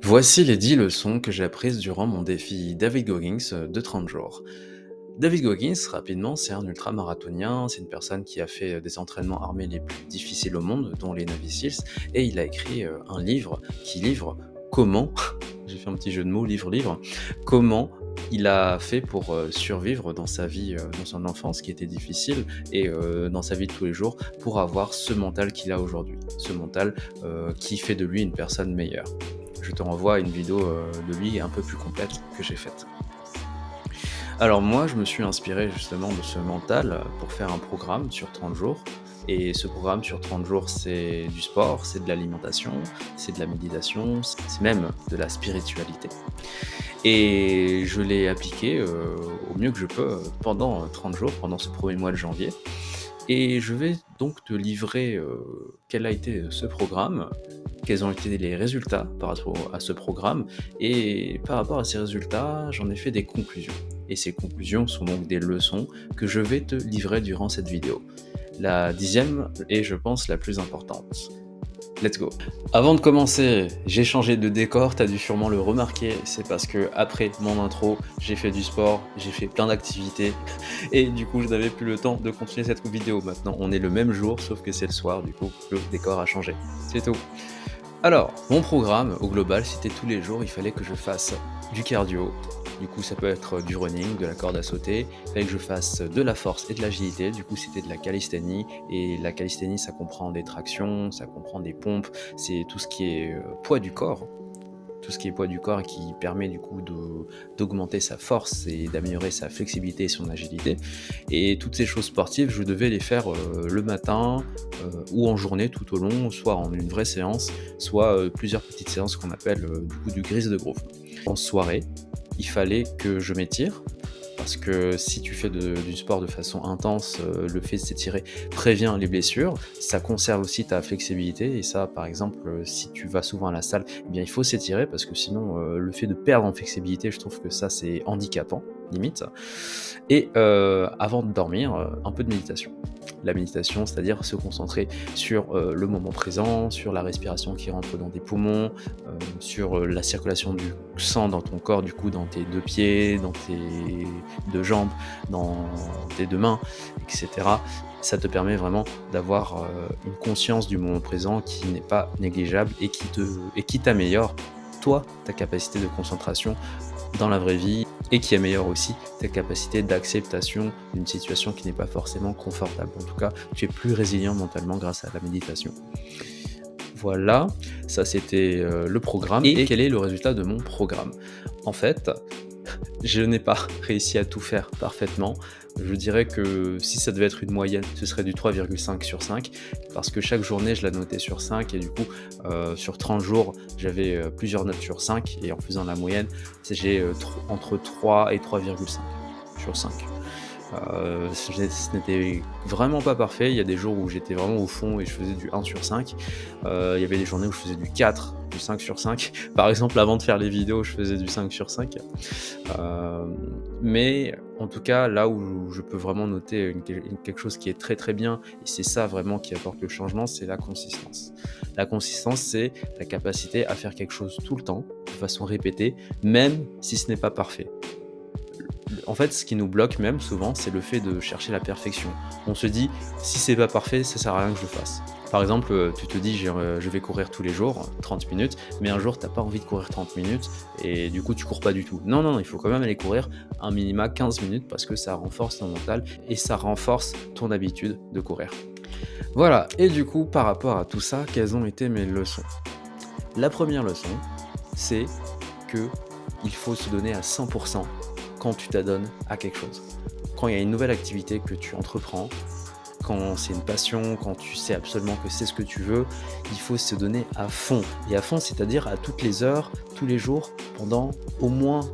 Voici les 10 leçons que j'ai apprises durant mon défi David Goggins de 30 jours. David Goggins, rapidement, c'est un ultramarathonien, c'est une personne qui a fait des entraînements armés les plus difficiles au monde, dont les Navy Seals, et il a écrit un livre qui livre comment, j'ai fait un petit jeu de mots, livre, comment il a fait pour survivre dans sa vie, dans son enfance qui était difficile, et dans sa vie de tous les jours, pour avoir ce mental qu'il a aujourd'hui, ce mental qui fait de lui une personne meilleure. Je te renvoie à une vidéo de lui un peu plus complète que j'ai faite. Alors moi, je me suis inspiré justement de ce mental pour faire un programme sur 30 jours. Et ce programme sur 30 jours, c'est du sport, c'est de l'alimentation, c'est de la méditation, c'est même de la spiritualité. Et je l'ai appliqué au mieux que je peux pendant 30 jours, pendant ce premier mois de janvier. Et je vais donc te livrer quel a été ce programme, quels ont été les résultats par rapport à ce programme, et par rapport à ces résultats, j'en ai fait des conclusions. Et ces conclusions sont donc des leçons que je vais te livrer durant cette vidéo. La 10e est, je pense, la plus importante. Let's go. Avant de commencer, j'ai changé de décor, t'as dû sûrement le remarquer, c'est parce que après mon intro, j'ai fait du sport, j'ai fait plein d'activités, et du coup je n'avais plus le temps de continuer cette vidéo. Maintenant on est le même jour, sauf que c'est le soir, du coup le décor a changé. C'est tout. Alors, mon programme, au global, c'était tous les jours, il fallait que je fasse du cardio. Du coup, ça peut être du running, de la corde à sauter. Il fallait que je fasse de la force et de l'agilité. Du coup, c'était de la calisthénie. Et la calisthénie, ça comprend des tractions, ça comprend des pompes. C'est tout ce qui est poids du corps. Tout ce qui est poids du corps et qui permet du coup d'augmenter sa force et d'améliorer sa flexibilité et son agilité. Et toutes ces choses sportives, je devais les faire le matin ou en journée tout au long, soit en une vraie séance, soit plusieurs petites séances qu'on appelle du coup du grise de groove. En soirée, il fallait que je m'étire, parce que si tu fais du sport de façon intense, le fait de s'étirer prévient les blessures, ça conserve aussi ta flexibilité. Et ça, par exemple, si tu vas souvent à la salle, eh bien il faut s'étirer, parce que sinon le fait de perdre en flexibilité, je trouve que ça c'est handicapant, limite. Et avant de dormir, un peu de méditation. La méditation, c'est-à-dire se concentrer sur le moment présent, sur la respiration qui rentre dans tes poumons, sur la circulation du sang dans ton corps, du coup dans tes deux pieds, dans tes deux jambes, dans tes deux mains, etc. Ça te permet vraiment d'avoir une conscience du moment présent qui n'est pas négligeable et qui t'améliore, toi, ta capacité de concentration dans la vraie vie, et qui améliore aussi ta capacité d'acceptation d'une situation qui n'est pas forcément confortable. En tout cas, tu es plus résilient mentalement grâce à la méditation. Voilà, ça c'était le programme. Et quel est le résultat de mon programme? En fait, je n'ai pas réussi à tout faire parfaitement. Je dirais que si ça devait être une moyenne, ce serait du 3,5 sur 5, parce que chaque journée, je la notais sur 5, et du coup, sur 30 jours, j'avais plusieurs notes sur 5, et en faisant la moyenne, j'ai entre 3 et 3,5 sur 5. Ce n'était vraiment pas parfait. Il y a des jours où j'étais vraiment au fond et je faisais du 1 sur 5. Il y avait des journées où je faisais du 4, du 5 sur 5. Par exemple, avant de faire les vidéos, je faisais du 5 sur 5. Mais en tout cas, là où je peux vraiment noter quelque chose qui est très très bien, et c'est ça vraiment qui apporte le changement, c'est la consistance. La consistance, c'est la capacité à faire quelque chose tout le temps, de façon répétée, même si ce n'est pas parfait. En fait, ce qui nous bloque même souvent, c'est le fait de chercher la perfection. On se dit, si c'est pas parfait, ça sert à rien que je le fasse. Par exemple, tu te dis, je vais courir tous les jours, 30 minutes, mais un jour, t'as pas envie de courir 30 minutes, et du coup, tu cours pas du tout. Non, non, il faut quand même aller courir un minima 15 minutes, parce que ça renforce ton mental, et ça renforce ton habitude de courir. Voilà, et du coup, par rapport à tout ça, quelles ont été mes leçons? La première leçon, c'est que il faut se donner à 100% quand tu t'adonnes à quelque chose. Quand il y a une nouvelle activité que tu entreprends, quand c'est une passion, quand tu sais absolument que c'est ce que tu veux, il faut se donner à fond. Et à fond, c'est-à-dire à toutes les heures, tous les jours, pendant au moins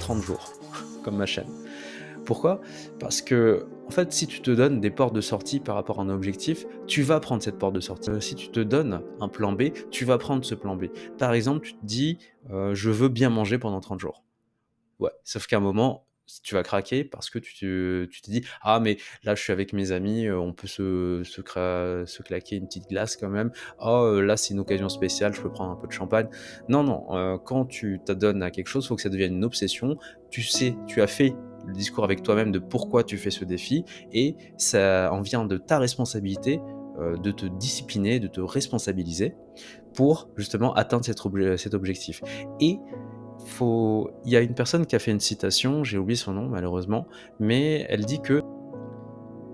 30 jours, comme ma chaîne. Pourquoi? Parce que, en fait, si tu te donnes des portes de sortie par rapport à un objectif, tu vas prendre cette porte de sortie. Si tu te donnes un plan B, tu vas prendre ce plan B. Par exemple, tu te dis, je veux bien manger pendant 30 jours. Ouais, sauf qu'à un moment, tu vas craquer parce que tu te dis: «Ah mais là je suis avec mes amis, on peut se claquer une petite glace quand même. Oh, là c'est une occasion spéciale, je peux prendre un peu de champagne». Non, non, quand tu t'adonnes à quelque chose, il faut que ça devienne une obsession. Tu sais, tu as fait le discours avec toi-même de pourquoi tu fais ce défi et ça en vient de ta responsabilité, de te discipliner, de te responsabiliser pour justement atteindre cet objectif et il y a une personne qui a fait une citation, j'ai oublié son nom malheureusement, mais elle dit que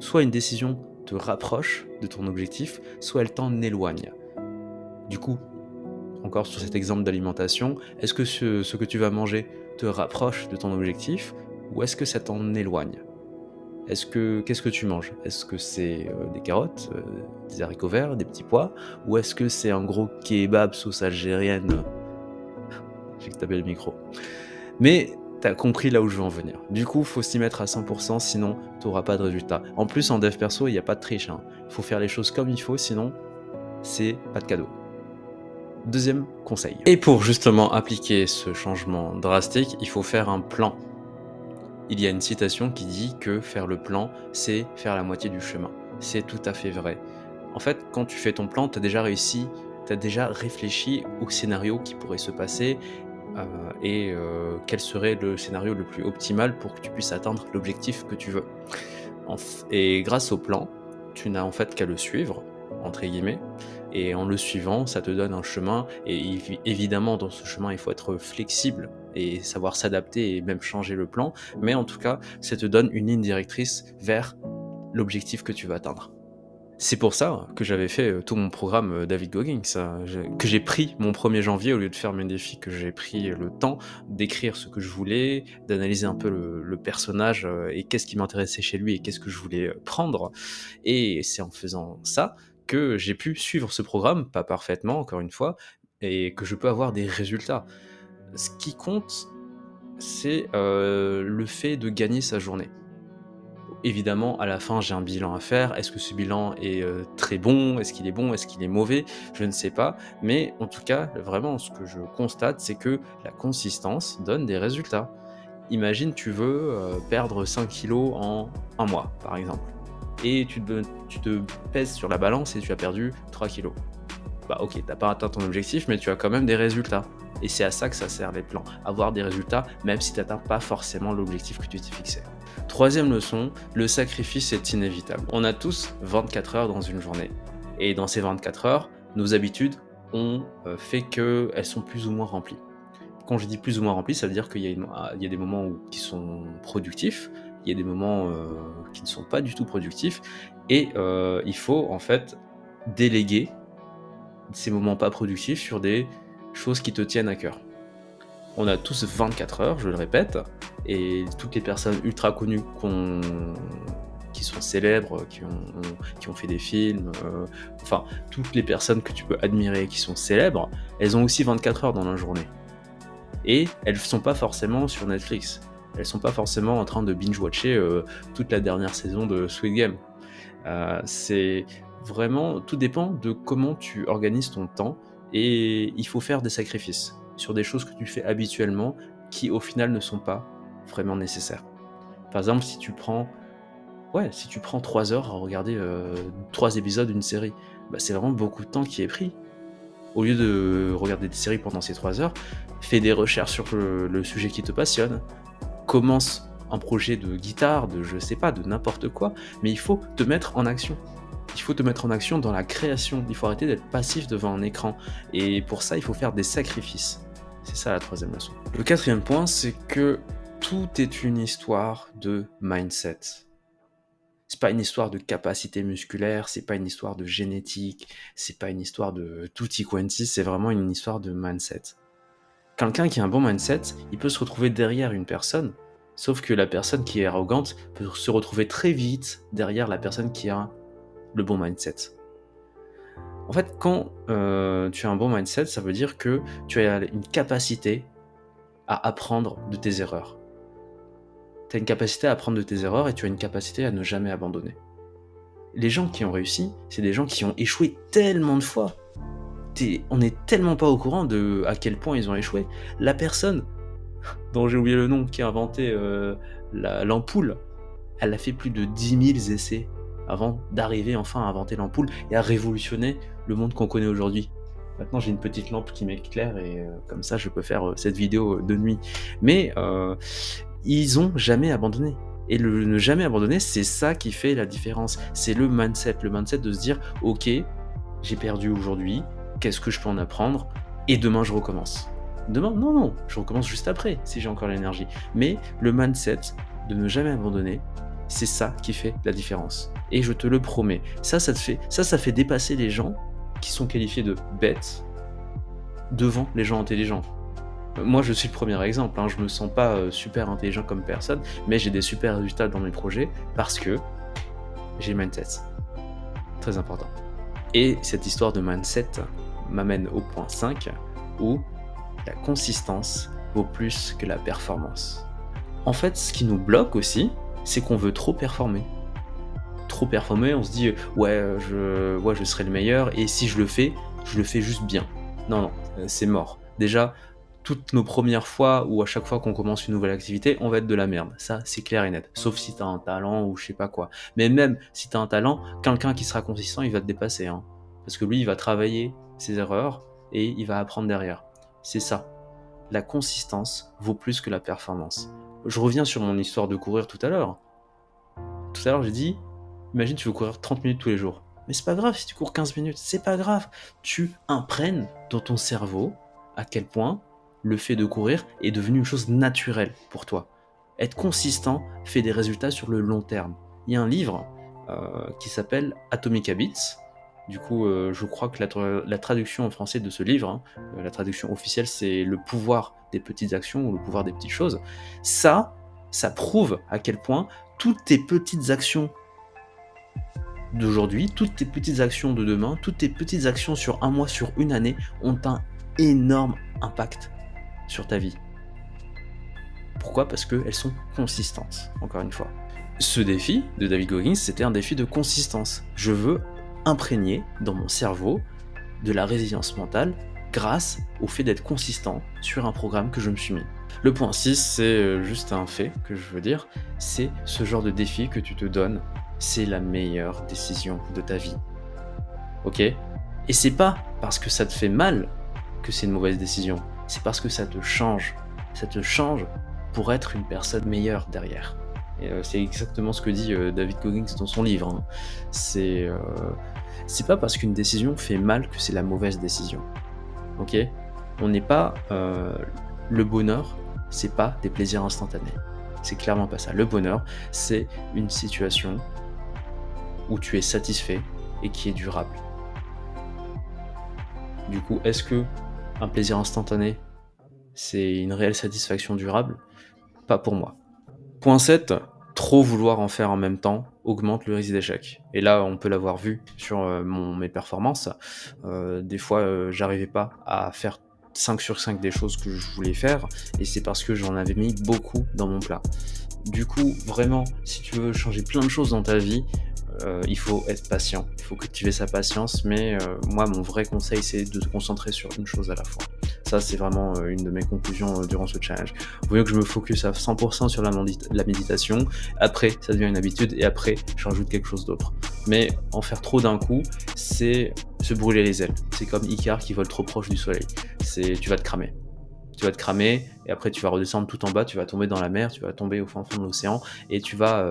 soit une décision te rapproche de ton objectif, soit elle t'en éloigne. Du coup, encore sur cet exemple d'alimentation, est-ce que ce que tu vas manger te rapproche de ton objectif ou est-ce que ça t'en éloigne? Qu'est-ce que tu manges? Est-ce que c'est, des carottes, des haricots verts, des petits pois? Ou est-ce que c'est un gros kebab sauce algérienne? J'ai que tapé le micro. Mais tu as compris là où je veux en venir. Du coup, faut s'y mettre à 100%, sinon tu auras pas de résultat. En plus, en dev perso, il y a pas de triche, hein. Faut faire les choses comme il faut, sinon c'est pas de cadeau. Deuxième conseil. Et pour justement appliquer ce changement drastique, il faut faire un plan. Il y a une citation qui dit que faire le plan, c'est faire la moitié du chemin. C'est tout à fait vrai. En fait, quand tu fais ton plan, tu as déjà réussi, tu as déjà réfléchi au scénario qui pourrait se passer, quel serait le scénario le plus optimal pour que tu puisses atteindre l'objectif que tu veux. Et grâce au plan, tu n'as en fait qu'à le «suivre» entre guillemets et en le suivant, ça te donne un chemin et évidemment dans ce chemin, il faut être flexible et savoir s'adapter et même changer le plan, mais en tout cas, ça te donne une ligne directrice vers l'objectif que tu veux atteindre. C'est pour ça que j'avais fait, tout mon programme, David Goggins, que j'ai pris mon 1er janvier au lieu de faire mes défis, que j'ai pris le temps d'écrire ce que je voulais, d'analyser un peu le personnage, et qu'est-ce qui m'intéressait chez lui et qu'est-ce que je voulais, prendre et c'est en faisant ça que j'ai pu suivre ce programme, pas parfaitement encore une fois et que je peux avoir des résultats. Ce qui compte, c'est, le fait de gagner sa journée. Évidemment, à la fin, j'ai un bilan à faire. Est-ce que ce bilan est, très bon? Est-ce qu'il est bon? Est-ce qu'il est mauvais? Je ne sais pas, mais en tout cas, vraiment, ce que je constate, c'est que la consistance donne des résultats. Imagine, tu veux, perdre 5 kilos en un mois, par exemple et tu te pèses sur la balance et tu as perdu 3 kilos. Bah, OK, tu pas atteint ton objectif, mais tu as quand même des résultats et c'est à ça que ça sert les plans, avoir des résultats, même si tu atteins pas forcément l'objectif que tu t'es fixé. Troisième leçon, le sacrifice est inévitable. On a tous 24 heures dans une journée et dans ces 24 heures, nos habitudes ont, fait qu'elles sont plus ou moins remplies. Quand je dis plus ou moins remplies, ça veut dire il y a des moments qui sont productifs, il y a des moments, qui ne sont pas du tout productifs et il faut en fait déléguer ces moments pas productifs sur des choses qui te tiennent à cœur. On a tous 24 heures, je le répète, et toutes les personnes ultra connues qui sont célèbres, qui ont fait des films, enfin, toutes les personnes que tu peux admirer qui sont célèbres, elles ont aussi 24 heures dans la journée. Et elles sont pas forcément sur Netflix. Elles sont pas forcément en train de binge-watcher toute la dernière saison de Squid Game. C'est vraiment tout dépend de comment tu organises ton temps et il faut faire des sacrifices sur des choses que tu fais habituellement qui, au final, ne sont pas vraiment nécessaires. Par exemple, si tu prends 3 heures à regarder, 3 épisodes d'une série, bah, c'est vraiment beaucoup de temps qui est pris. Au lieu de regarder des séries pendant ces 3 heures, fais des recherches sur le sujet qui te passionne, commence un projet de guitare, de je sais pas, de n'importe quoi, mais il faut te mettre en action. Il faut te mettre en action dans la création. Il faut arrêter d'être passif devant un écran. Et pour ça, il faut faire des sacrifices. C'est ça la troisième leçon. Le quatrième point, c'est que tout est une histoire de mindset. C'est pas une histoire de capacité musculaire, c'est pas une histoire de génétique, c'est pas une histoire de tutti quanti, c'est vraiment une histoire de mindset. Quelqu'un qui a un bon mindset, il peut se retrouver derrière une personne, sauf que la personne qui est arrogante peut se retrouver très vite derrière la personne qui a le bon mindset. En fait, quand tu as un bon mindset, ça veut dire que tu as une capacité à apprendre de tes erreurs. Tu as une capacité à apprendre de tes erreurs et tu as une capacité à ne jamais abandonner. Les gens qui ont réussi, c'est des gens qui ont échoué tellement de fois. On n'est tellement pas au courant de à quel point ils ont échoué. La personne dont j'ai oublié le nom, qui a inventé, l'ampoule, elle a fait plus de 10 000 essais avant d'arriver enfin à inventer l'ampoule et à révolutionner le monde qu'on connaît aujourd'hui. Maintenant, j'ai une petite lampe qui m'éclaire et comme ça, je peux faire, cette vidéo, de nuit. Mais ils ont jamais abandonné et le ne jamais abandonner, c'est ça qui fait la différence. C'est le mindset de se dire: «OK, j'ai perdu aujourd'hui, qu'est-ce que je peux en apprendre? Et demain je recommence». Demain? Non, non, je recommence juste après, si j'ai encore l'énergie. Mais le mindset de ne jamais abandonner, c'est ça qui fait la différence. Et je te le promets, ça fait dépasser les gens qui sont qualifiés de bêtes devant les gens intelligents. Moi, je suis le premier exemple, hein, je me sens pas, super intelligent comme personne, mais j'ai des super résultats dans mes projets parce que j'ai le mindset. Très important. Et cette histoire de mindset m'amène au point 5 où la consistance vaut plus que la performance. En fait, ce qui nous bloque aussi, c'est qu'on veut trop performer. Trop performer, on se dit ouais, je serai le meilleur et si je le fais juste bien. Non, non, c'est mort. Déjà, toutes nos premières fois ou à chaque fois qu'on commence une nouvelle activité, on va être de la merde. Ça, c'est clair et net. Sauf si t'as un talent ou je sais pas quoi. Mais même si t'as un talent, quelqu'un qui sera consistant, il va te dépasser, hein. Parce que lui, il va travailler ses erreurs et il va apprendre derrière. C'est ça. La consistance vaut plus que la performance. Je reviens sur mon histoire de courir tout à l'heure. Tout à l'heure, j'ai dit, imagine tu veux courir 30 minutes tous les jours. Mais c'est pas grave si tu cours 15 minutes, c'est pas grave. Tu imprègnes dans ton cerveau à quel point le fait de courir est devenu une chose naturelle pour toi. Être consistant fait des résultats sur le long terme. Il y a un livre qui s'appelle Atomic Habits. Du coup, je crois que la traduction en français de ce livre, hein, la traduction officielle, c'est le pouvoir des petites actions ou le pouvoir des petites choses. Ça prouve à quel point toutes tes petites actions d'aujourd'hui, toutes tes petites actions de demain, toutes tes petites actions sur un mois, sur une année, ont un énorme impact sur ta vie. Pourquoi? Parce qu'elles sont consistantes, encore une fois. Ce défi de David Goggins, c'était un défi de consistance. Je veux imprégner dans mon cerveau de la résilience mentale grâce au fait d'être consistant sur un programme que je me suis mis. Le point 6, c'est juste un fait que je veux dire, c'est ce genre de défi que tu te donnes, c'est la meilleure décision de ta vie. Ok? Et c'est pas parce que ça te fait mal que c'est une mauvaise décision, c'est parce que ça te change. Ça te change pour être une personne meilleure derrière. Et c'est exactement ce que dit David Goggins dans son livre, hein. C'est pas parce qu'une décision fait mal que c'est la mauvaise décision. Ok? On n'est pas le bonheur, c'est pas des plaisirs instantanés. C'est clairement pas ça. Le bonheur, c'est une situation où tu es satisfait et qui est durable. Du coup, est-ce que un plaisir instantané, c'est une réelle satisfaction durable? Pas pour moi. Point 7, trop vouloir en faire en même temps augmente le risque d'échec. Et là, on peut l'avoir vu sur mes performances. Des fois, j'arrivais pas à faire 5 sur 5 des choses que je voulais faire, et c'est parce que j'en avais mis beaucoup dans mon plat. Du coup, vraiment, si tu veux changer plein de choses dans ta vie, il faut être patient, il faut cultiver sa patience, mais moi, mon vrai conseil, c'est de te concentrer sur une chose à la fois. Ça, c'est vraiment une de mes conclusions durant ce challenge. Vous voyez que je me focus à 100% sur la méditation, après, ça devient une habitude, et après, je rajoute quelque chose d'autre. Mais en faire trop d'un coup, c'est se brûler les ailes. C'est comme Icare qui vole trop proche du soleil. Tu vas te cramer. Tu vas te cramer, et après tu vas redescendre tout en bas, tu vas tomber dans la mer, tu vas tomber au fin fond de l'océan, et tu vas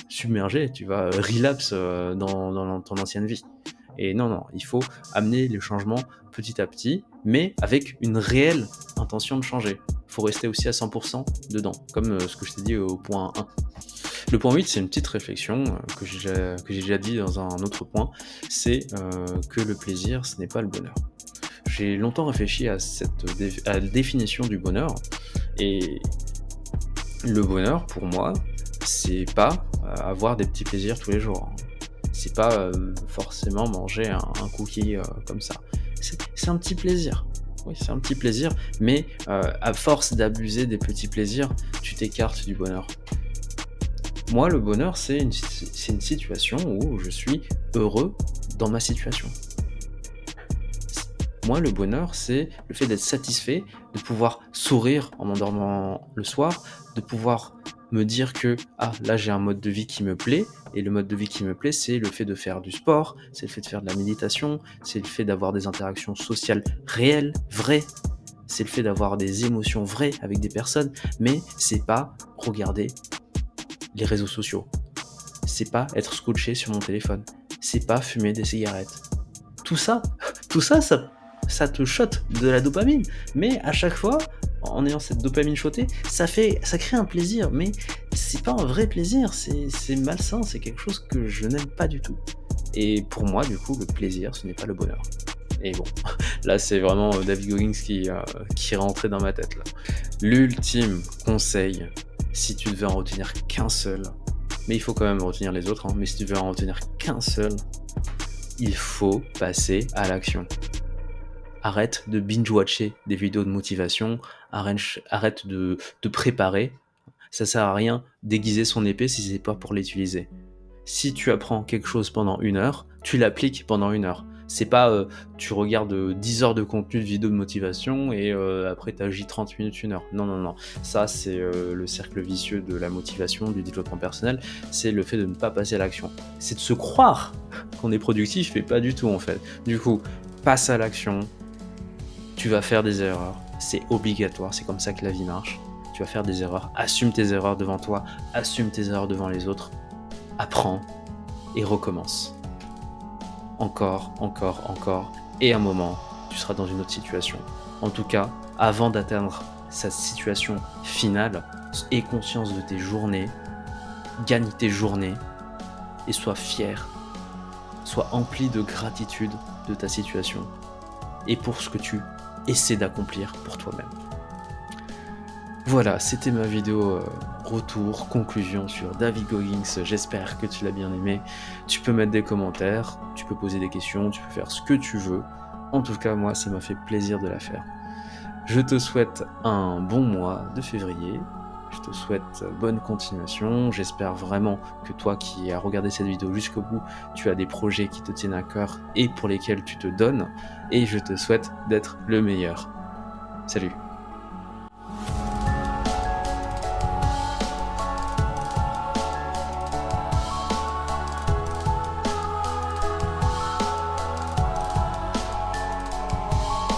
submerger, tu vas relapse dans ton ancienne vie. Et non, non, il faut amener le changement petit à petit, mais avec une réelle intention de changer. Il faut rester aussi à 100% dedans, comme ce que je t'ai dit au point 1. Le point 8, c'est une petite réflexion que j'ai déjà dit dans un autre point, c'est que le plaisir, ce n'est pas le bonheur. J'ai longtemps réfléchi à la définition du bonheur, et le bonheur, pour moi, c'est pas avoir des petits plaisirs tous les jours, hein. C'est pas forcément manger un cookie comme ça. C'est un petit plaisir. Oui, c'est un petit plaisir, mais à force d'abuser des petits plaisirs, tu t'écartes du bonheur. Moi, le bonheur, c'est une situation où je suis heureux dans ma situation. Moi, le bonheur, c'est le fait d'être satisfait, de pouvoir sourire en m'endormant le soir, de pouvoir me dire que: «Ah, là, j'ai un mode de vie qui me plaît» et le mode de vie qui me plaît, c'est le fait de faire du sport, c'est le fait de faire de la méditation, c'est le fait d'avoir des interactions sociales réelles, vraies, c'est le fait d'avoir des émotions vraies avec des personnes, mais c'est pas regarder les réseaux sociaux, c'est pas être scotché sur mon téléphone, c'est pas fumer des cigarettes. Tout ça, tout ça te shot de la dopamine, mais à chaque fois, en ayant cette dopamine shotée, ça crée un plaisir, mais c'est pas un vrai plaisir, c'est malsain, c'est quelque chose que je n'aime pas du tout. Et pour moi, du coup, le plaisir, ce n'est pas le bonheur. Et bon, là, c'est vraiment, David Goggins qui est rentré dans ma tête, là. L'ultime conseil, si tu devais en retenir qu'un seul, mais il faut quand même retenir les autres, hein, mais si tu devais en retenir qu'un seul, il faut passer à l'action. Arrête de binge-watcher des vidéos de motivation, arrête de te préparer. Ça sert à rien d'aiguiser son épée si c'est pas pour l'utiliser. Si tu apprends quelque chose pendant 1 heure, tu l'appliques pendant 1 heure. C'est pas, tu regardes, 10 heures de contenu de vidéos de motivation et après tu agis 30 minutes, 1 heure. Non, non, non. Ça, c'est, le cercle vicieux de la motivation, du développement personnel. C'est le fait de ne pas passer à l'action. C'est de se croire qu'on est productif, mais pas du tout, en fait. Du coup, passe à l'action, tu vas faire des erreurs, c'est obligatoire, c'est comme ça que la vie marche. Tu vas faire des erreurs, assume tes erreurs devant toi, assume tes erreurs devant les autres, apprends et recommence. Encore, encore, encore, et un moment, tu seras dans une autre situation. En tout cas, avant d'atteindre cette situation finale, aie conscience de tes journées, gagne tes journées et sois fier, sois empli de gratitude de ta situation et pour ce que tu essaies d'accomplir pour toi-même. Voilà, c'était ma vidéo retour, conclusion sur David Goggins. J'espère que tu l'as bien aimé. Tu peux mettre des commentaires, tu peux poser des questions, tu peux faire ce que tu veux. En tout cas, moi, ça m'a fait plaisir de la faire. Je te souhaite un bon mois de février. Je te souhaite bonne continuation. J'espère vraiment que toi qui as regardé cette vidéo jusqu'au bout, tu as des projets qui te tiennent à cœur et pour lesquels tu te donnes. Et je te souhaite d'être le meilleur. Salut!